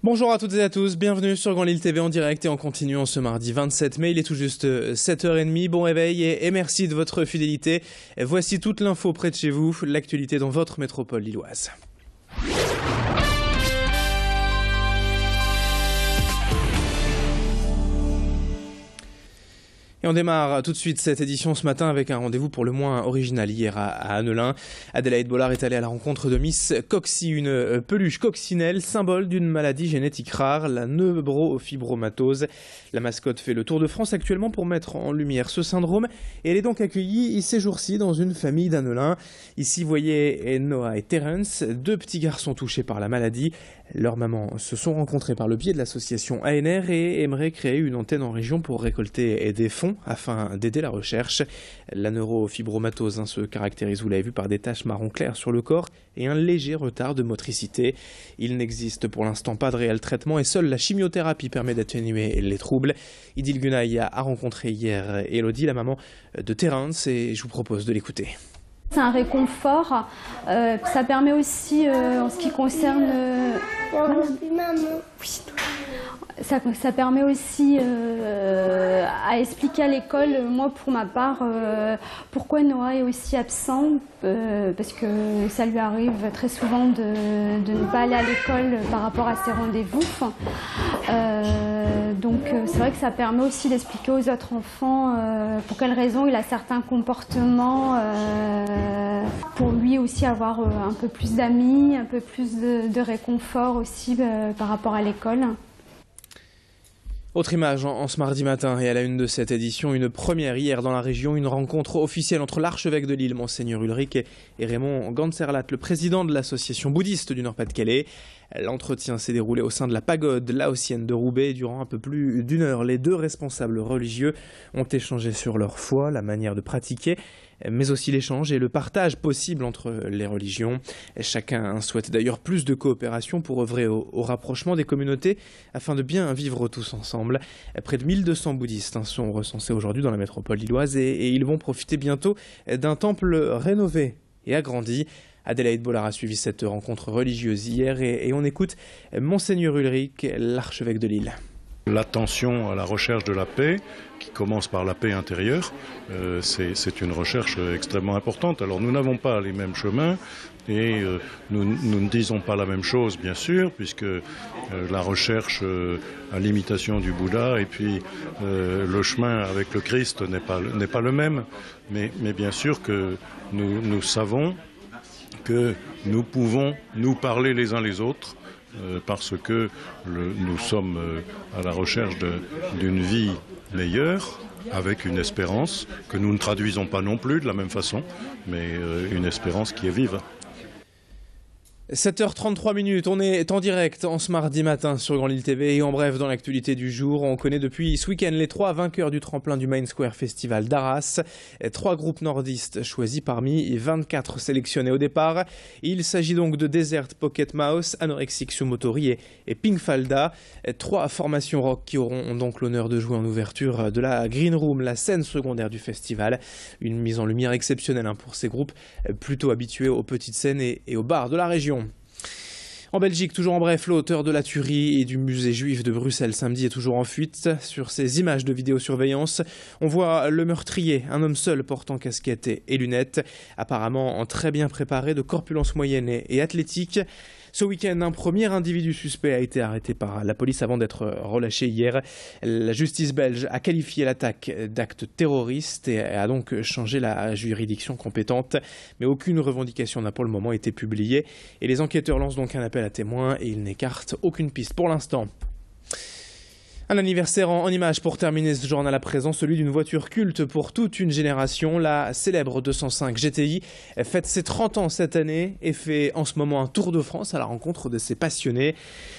Bonjour à toutes et à tous, bienvenue sur Grand Lille TV en direct et en continuant ce mardi 27 mai. Il est tout juste 7h30, bon réveil et merci de votre fidélité. Voici toute l'info près de chez vous, l'actualité dans votre métropole lilloise. Et on démarre tout de suite cette édition ce matin avec un rendez-vous pour le moins original hier à Annelin. Adélaïde Bollard est allée à la rencontre de Miss Coxie, une peluche coccinelle, symbole d'une maladie génétique rare, la neurofibromatose. La mascotte fait le tour de France actuellement pour mettre en lumière ce syndrome et elle est donc accueillie ces jours-ci dans une famille d'Annelin. Ici, vous voyez Noah et Terence, deux petits garçons touchés par la maladie. Leurs mamans se sont rencontrées par le biais de l'association ANR et aimeraient créer une antenne en région pour récolter des fonds afin d'aider la recherche. La neurofibromatose se caractérise, vous l'avez vu, par des taches marron clair sur le corps et un léger retard de motricité. Il n'existe pour l'instant pas de réel traitement et seule la chimiothérapie permet d'atténuer les troubles. Idil Gunay a rencontré hier Elodie, la maman de Terence, et je vous propose de l'écouter. C'est un réconfort, ça permet aussi en ce qui concerne... Ça permet aussi à expliquer à l'école, moi pour ma part, pourquoi Noah est aussi absent, parce que ça lui arrive très souvent de ne pas aller à l'école par rapport à ses rendez-vous. Donc c'est vrai que ça permet aussi d'expliquer aux autres enfants pour quelles raisons il a certains comportements, pour lui aussi avoir un peu plus d'amis, un peu plus de réconfort aussi par rapport à l'école. Autre image en ce mardi matin et à la une de cette édition, une première hier dans la région, une rencontre officielle entre l'archevêque de Lille, Monseigneur Ulrich, et Raymond Ganserlat, le président de l'association bouddhiste du Nord-Pas-de-Calais. L'entretien s'est déroulé au sein de la pagode laotienne de Roubaix. Durant un peu plus d'une heure, les deux responsables religieux ont échangé sur leur foi, la manière de pratiquer, mais aussi l'échange et le partage possible entre les religions. Chacun souhaite d'ailleurs plus de coopération pour œuvrer au rapprochement des communautés afin de bien vivre tous ensemble. Près de 1200 bouddhistes sont recensés aujourd'hui dans la métropole lilloise et ils vont profiter bientôt d'un temple rénové et agrandi. Adélaïde Bollard a suivi cette rencontre religieuse hier et on écoute Monseigneur Ulrich, l'archevêque de Lille. L'attention à la recherche de la paix, qui commence par la paix intérieure, c'est une recherche extrêmement importante. Alors nous n'avons pas les mêmes chemins et nous ne disons pas la même chose, bien sûr, puisque la recherche à l'imitation du Bouddha et puis le chemin avec le Christ n'est pas le même. Mais bien sûr que nous savons que nous pouvons nous parler les uns les autres parce que nous sommes à la recherche d'une vie meilleure avec une espérance que nous ne traduisons pas non plus de la même façon, mais une espérance qui est vive. 7h33, on est en direct en ce mardi matin sur Grand Lille TV et en bref dans l'actualité du jour. On connaît depuis ce week-end les 3 vainqueurs du tremplin du Main Square Festival d'Arras. 3 groupes nordistes choisis parmi 24 sélectionnés au départ. Il s'agit donc de Desert Pocket Mouse, Anorexic Sumotori et Pink Falda. 3 formations rock qui auront donc l'honneur de jouer en ouverture de la Green Room, la scène secondaire du festival. Une mise en lumière exceptionnelle pour ces groupes plutôt habitués aux petites scènes et aux bars de la région. En Belgique, toujours en bref, l'auteur de la tuerie et du musée juif de Bruxelles samedi est toujours en fuite. Sur ces images de vidéosurveillance, on voit le meurtrier, un homme seul portant casquette et lunettes, apparemment très bien préparé, de corpulence moyenne et athlétique. Ce week-end, un premier individu suspect a été arrêté par la police avant d'être relâché hier. La justice belge a qualifié l'attaque d'acte terroriste et a donc changé la juridiction compétente. Mais aucune revendication n'a pour le moment été publiée. Et les enquêteurs lancent donc un appel à témoins et ils n'écartent aucune piste pour l'instant. Un anniversaire en images pour terminer ce journal à présent, celui d'une voiture culte pour toute une génération. La célèbre 205 GTI fête ses 30 ans cette année et fait en ce moment un tour de France à la rencontre de ses passionnés.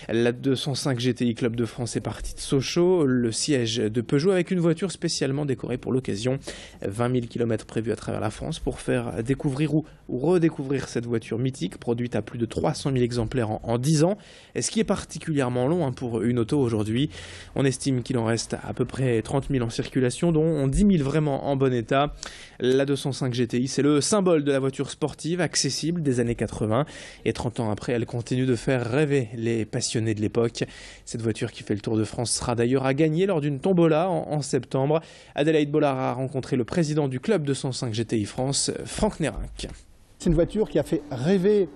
La 205 GTI Club de France est partie de Sochaux, le siège de Peugeot, avec une voiture spécialement décorée pour l'occasion. 20 000 km prévus à travers la France pour faire découvrir ou redécouvrir cette voiture mythique, produite à plus de 300 000 exemplaires en 10 ans. Ce qui est particulièrement long pour une auto aujourd'hui. On estime qu'il en reste à peu près 30 000 en circulation, dont 10 000 vraiment en bon état. La 205 GTI, c'est le symbole de la voiture sportive accessible des années 80. Et 30 ans après, elle continue de faire rêver les passionnés de l'époque. Cette voiture qui fait le Tour de France sera d'ailleurs à gagner lors d'une tombola en septembre. Adélaïde Bollard a rencontré le président du club 205 GTI France, Franck Nérinck. C'est une voiture qui a fait rêver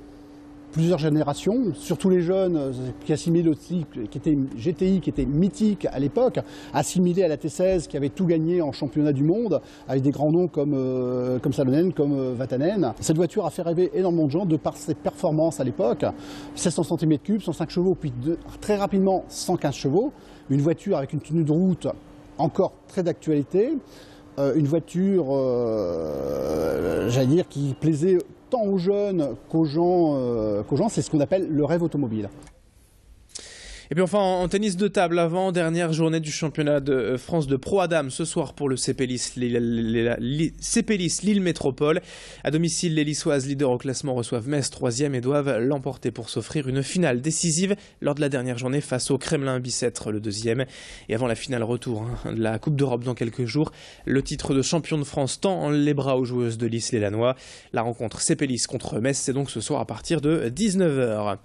plusieurs générations, surtout les jeunes qui assimilent aussi, qui était une GTI qui était mythique à l'époque, assimilée à la T16 qui avait tout gagné en championnat du monde, avec des grands noms comme Salonen, comme Vatanen. Cette voiture a fait rêver énormément de gens de par ses performances à l'époque. 1600 cm3, 105 chevaux, puis très rapidement 115 chevaux. Une voiture avec une tenue de route encore très d'actualité. Une voiture, j'allais dire, qui plaisait tant aux jeunes qu'aux gens, c'est ce qu'on appelle le rêve automobile. Et puis enfin, en tennis de table, avant-dernière journée du championnat de France de Pro Adam ce soir pour le CP Lille Métropole. À domicile, les Lissoises, leaders au classement, reçoivent Metz 3e et doivent l'emporter pour s'offrir une finale décisive lors de la dernière journée face au Kremlin Bicêtre, le 2e. Et avant la finale retour de la Coupe d'Europe dans quelques jours, le titre de champion de France tend les bras aux joueuses de Lys les Lannois. La rencontre CP Lys contre Metz, c'est donc ce soir à partir de 19h.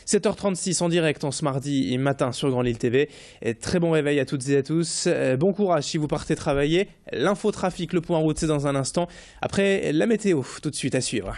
7h36 en direct en ce mardi et matin sur Grand Lille TV. Et très bon réveil à toutes et à tous. Bon courage si vous partez travailler. L'infotrafic, le point route, c'est dans un instant. Après la météo, tout de suite à suivre.